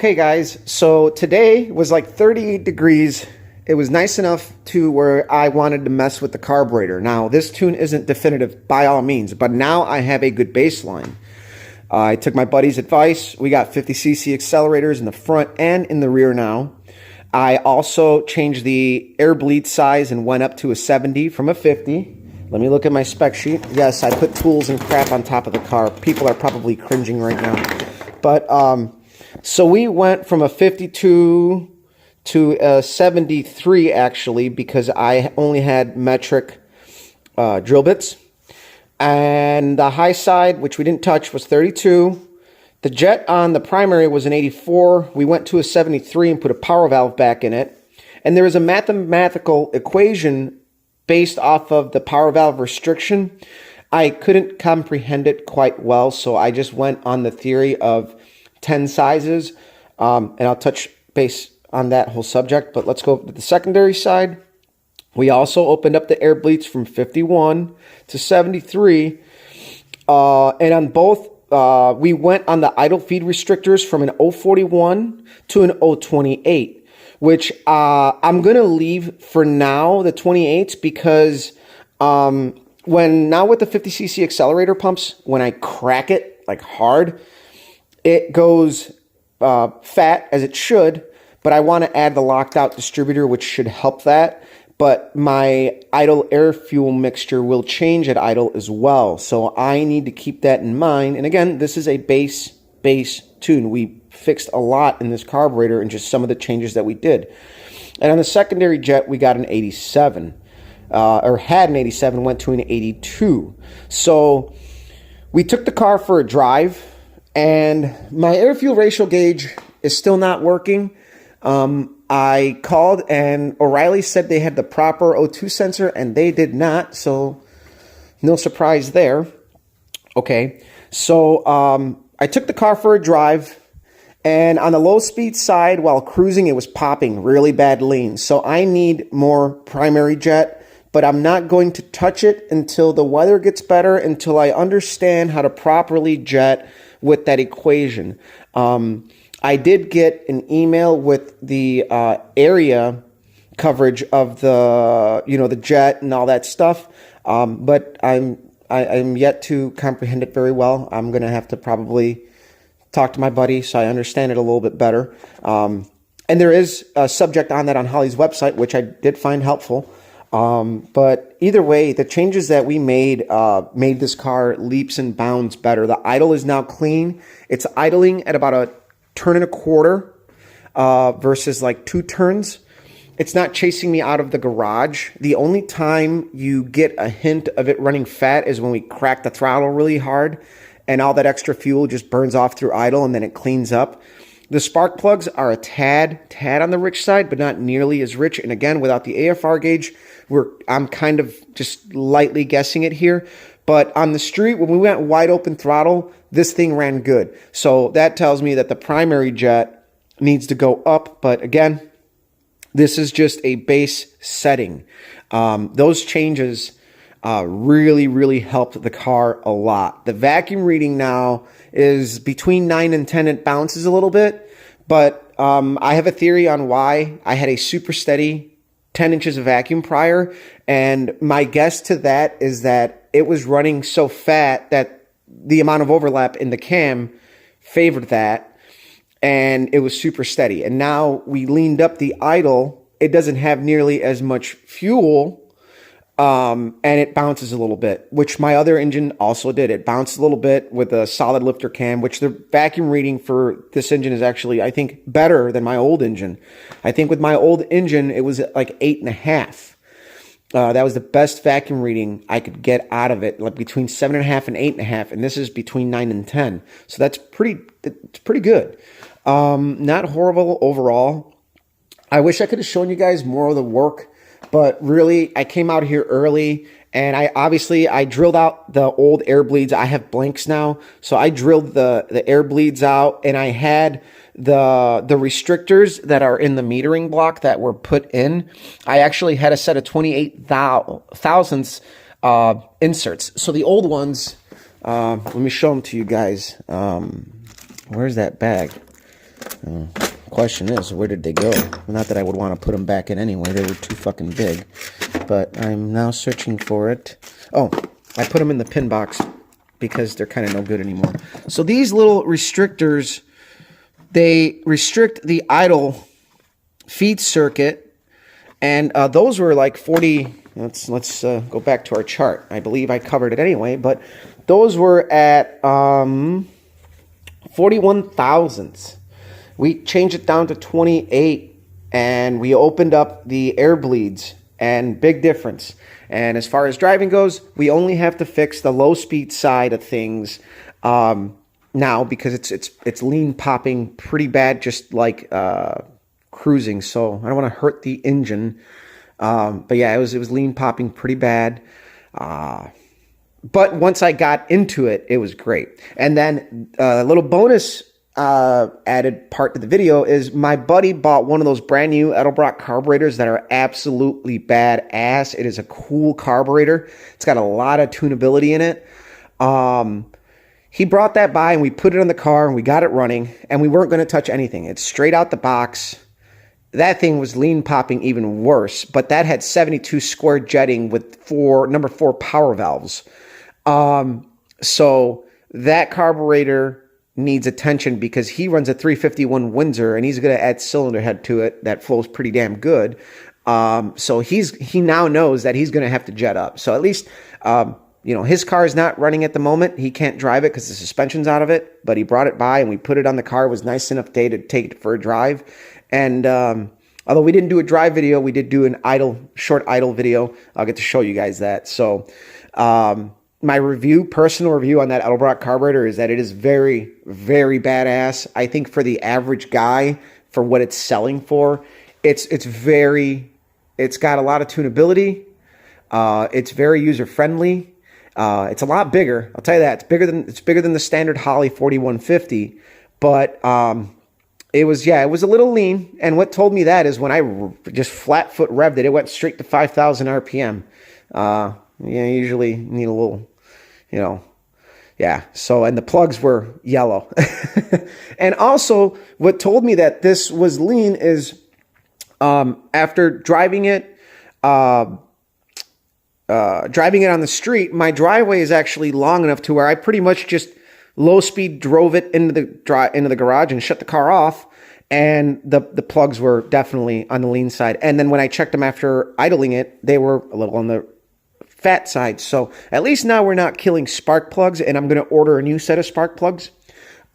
Okay guys, so today was like 38 degrees. It was nice enough to where I wanted to mess with the carburetor. Now this tune isn't definitive by all means, but now I have a good baseline. I took my buddy's advice. We got 50cc accelerators in the front and in the rear now. I also changed the air bleed size and went up to a 70 from a 50. Let me look at my spec sheet. Yes, I put tools and crap on top of the car. People are probably cringing right now. But so we went from a 52 to a 73 actually, because I only had metric drill bits. And the high side, which we didn't touch, was 32. The jet on the primary was an 84. We went to a 73 and put a power valve back in it. And there is a mathematical equation based off of the power valve restriction. I couldn't comprehend it quite well, so I just went on the theory of 10 sizes, and I'll touch base on that whole subject. But let's go to the secondary side. We also opened up the air bleeds from 51 to 73, and on both, we went on the idle feed restrictors from an 041 to an 028, which I'm going to leave for now, the 28s, because now with the 50cc accelerator pumps, when I crack it like hard, it goes fat as it should, but I want to add the locked out distributor, which should help that. But my idle air fuel mixture will change at idle as well. So I need to keep that in mind. And again, this is a base tune. We fixed a lot in this carburetor and just some of the changes that we did. And on the secondary jet, we got an 87, or had an 87, went to an 82. So we took the car for a drive, and my air fuel ratio gauge is still not working. I called and O'Reilly said they had the proper O2 sensor and they did not, so no surprise there. Okay, so I took the car for a drive, and on the low speed side while cruising it was popping really bad lean. So I need more primary jet, but I'm not going to touch it until the weather gets better, until I understand how to properly jet with that equation. I did get an email with the area coverage of the the jet and all that stuff, but I'm yet to comprehend it very well. I'm gonna have to probably talk to my buddy so I understand it a little bit better. And there is a subject on that on Holley's website, which I did find helpful. But either way, the changes that we made made this car leaps and bounds better. The idle is now clean. It's idling at about a turn and a quarter versus like 2 turns. It's not chasing me out of the garage. The only time you get a hint of it running fat is when we crack the throttle really hard and all that extra fuel just burns off through idle and then it cleans up. The spark plugs are a tad on the rich side, but not nearly as rich. And again, without the AFR gauge, I'm kind of just lightly guessing it here. But on the street, when we went wide open throttle, this thing ran good. So that tells me that the primary jet needs to go up. But again, this is just a base setting. Those changes really helped the car a lot. The vacuum reading now is between 9 and 10. It bounces a little bit, but I have a theory on why. I had a super steady 10 inches of vacuum prior, and my guess to that is that it was running so fat that the amount of overlap in the cam favored that, and it was super steady. And now we leaned up the idle. It doesn't have nearly as much fuel, and it bounces a little bit, which my other engine also did. It bounced a little bit with a solid lifter cam, which the vacuum reading for this engine is actually, I think, better than my old engine. I think with my old engine, it was like 8.5. That was the best vacuum reading I could get out of it, like between 7.5 and 8.5, and this is between 9 and 10. So that's it's pretty good. Not horrible overall. I wish I could have shown you guys more of the work, but really, I came out here early, and I drilled out the old air bleeds. I have blanks now, so I drilled the air bleeds out, and I had the restrictors that are in the metering block that were put in. I actually had a set of 28 thousandths inserts. So the old ones, let me show them to you guys. Where's that bag? Question is, where did they go? Not that I would want to put them back in anyway. They were too fucking big. But I'm now searching for it. Oh, I put them in the pin box because they're kind of no good anymore. So these little restrictors, they restrict the idle feed circuit. And those were like 40... Let's go back to our chart. I believe I covered it anyway. But those were at 41 thousandths. We changed it down to 28, and we opened up the air bleeds, and big difference. And as far as driving goes, we only have to fix the low speed side of things now because it's lean popping pretty bad, just like cruising. So I don't want to hurt the engine, but yeah, it was lean popping pretty bad. But once I got into it, it was great. And then a little bonus added part to the video is my buddy bought one of those brand new Edelbrock carburetors that are absolutely badass. It is a cool carburetor. It's got a lot of tunability in it. He brought that by and we put it in the car and we got it running and we weren't going to touch anything. It's straight out the box. That thing was lean popping even worse, but that had 72 square jetting with number 4 power valves. So that carburetor needs attention because he runs a 351 Windsor and he's going to add cylinder head to it that flows pretty damn good. So he now knows that he's going to have to jet up. So at least, his car is not running at the moment. He can't drive it because the suspension's out of it, but he brought it by and we put it on the car. It was nice enough day to take it for a drive. And, although we didn't do a drive video, we did do an short idle video. I'll get to show you guys that. So, my personal review on that Edelbrock carburetor is that it is very, very badass. I think for the average guy, for what it's selling for, it's got a lot of tunability. It's very user friendly. It's a lot bigger. I'll tell you that it's bigger than the standard Holley 4150. But it was a little lean. And what told me that is when I just flat foot revved it, it went straight to 5,000 RPM. Usually need a little. So, and the plugs were yellow. And also, what told me that this was lean is after driving it on the street, my driveway is actually long enough to where I pretty much just low speed drove it into the garage and shut the car off. And the plugs were definitely on the lean side. And then when I checked them after idling it, they were a little on the fat side. So at least now we're not killing spark plugs, and I'm going to order a new set of spark plugs.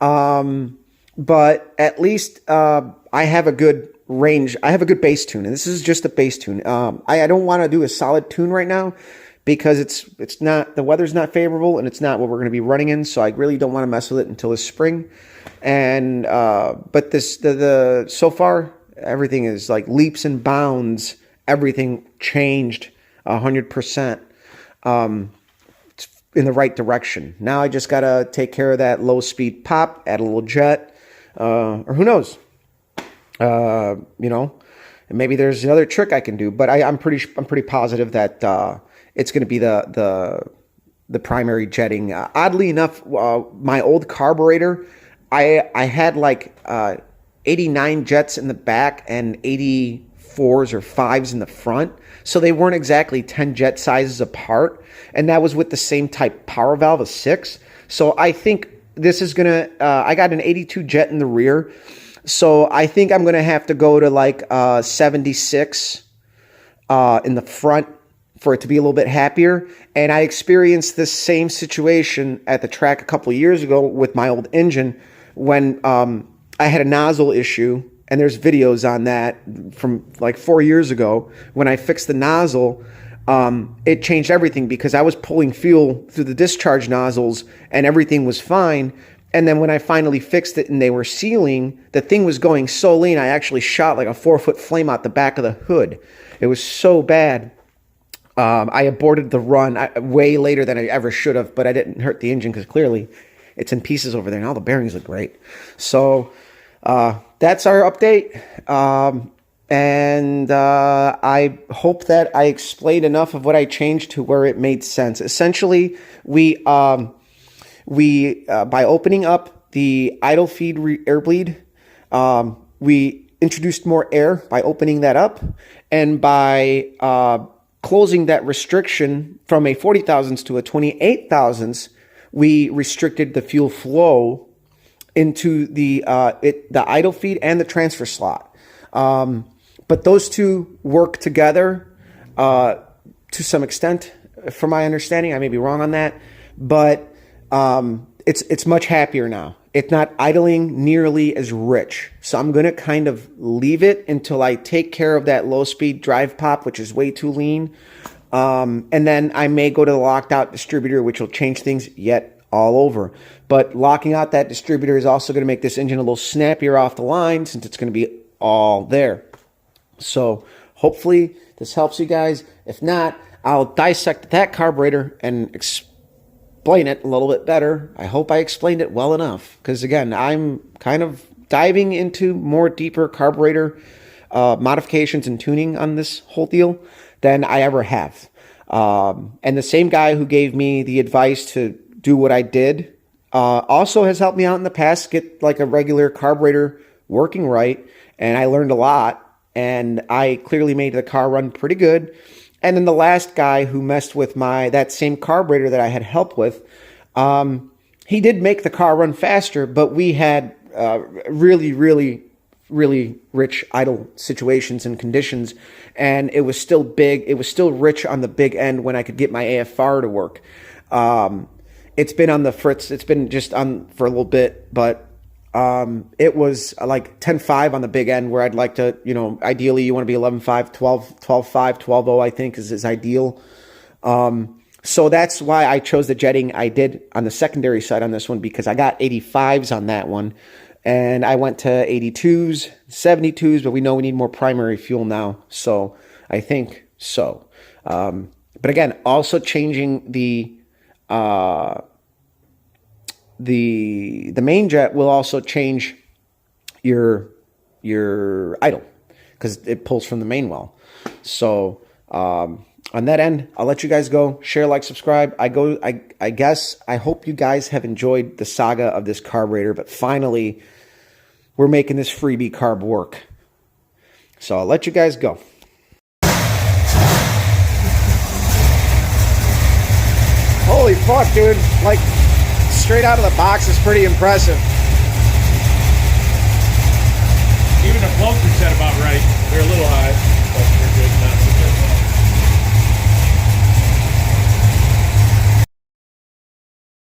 But at least I have a good range. I have a good bass tune, and this is just a bass tune. I don't want to do a solid tune right now because it's not, the weather's not favorable and it's not what we're going to be running in. So I really don't want to mess with it until this spring. And but so far everything is like leaps and bounds. Everything changed 100%. It's in the right direction. Now I just got to take care of that low speed pop, add a little jet, or who knows, and maybe there's another trick I can do, but I'm pretty positive that, it's going to be the primary jetting. Oddly enough, my old carburetor, I had like, 89 jets in the back and 84s or 5s in the front. So they weren't exactly 10 jet sizes apart. And that was with the same type power valve, a 6. So I think this is going to, I got an 82 jet in the rear. So I think I'm going to have to go to like 76 in the front for it to be a little bit happier. And I experienced this same situation at the track a couple of years ago with my old engine when I had a nozzle issue. And there's videos on that from like 4 years ago when I fixed the nozzle. It changed everything because I was pulling fuel through the discharge nozzles and everything was fine. And then when I finally fixed it and they were sealing, the thing was going so lean, I actually shot like a 4-foot flame out the back of the hood. It was so bad. I aborted the run way later than I ever should have, but I didn't hurt the engine because clearly it's in pieces over there and all the bearings look great. So that's our update. And I hope that I explained enough of what I changed to where it made sense. Essentially, we by opening up the idle feed air bleed, We introduced more air by opening that up, and by closing that restriction from a 40 thousandths to a 28 thousandths, we restricted the fuel flow into the idle feed and the transfer slot. But those two work together to some extent, from my understanding. I may be wrong on that, but it's much happier now. It's not idling nearly as rich. So I'm going to kind of leave it until I take care of that low-speed drive pop, which is way too lean. And then I may go to the locked-out distributor, which will change things yet all over. But locking out that distributor is also going to make this engine a little snappier off the line, since it's going to be all there. So hopefully this helps you guys. If not, I'll dissect that carburetor and explain it a little bit better. I hope I explained it well enough, because again, I'm kind of diving into more deeper carburetor modifications and tuning on this whole deal than I ever have. And the same guy who gave me the advice to do what I did also has helped me out in the past get like a regular carburetor working right, and I learned a lot, and I clearly made the car run pretty good. And then the last guy who messed with that same carburetor that I had help with, he did make the car run faster, but we had really rich idle situations and conditions, and it was still big. It was still rich on the big end when I could get my AFR to work. It's been on the fritz. It's been just on for a little bit, but it was like 10.5 on the big end, where I'd like to, ideally you want to be 11.5, 12.5, 12.0, I think is ideal. So that's why I chose the jetting I did on the secondary side on this one, because I got 85s on that one, and I went to 82s, 72s, but we know we need more primary fuel now. So I think so. But again, also changing the main jet will also change your idle, because it pulls from the main well. So on that end, I'll let you guys go. Share, like, subscribe. I guess I hope you guys have enjoyed the saga of this carburetor, but finally we're making this freebie carb work. So I'll let you guys go. Holy fuck, dude. Like, straight out of the box is pretty impressive. Even the floats are set about right. They're a little high.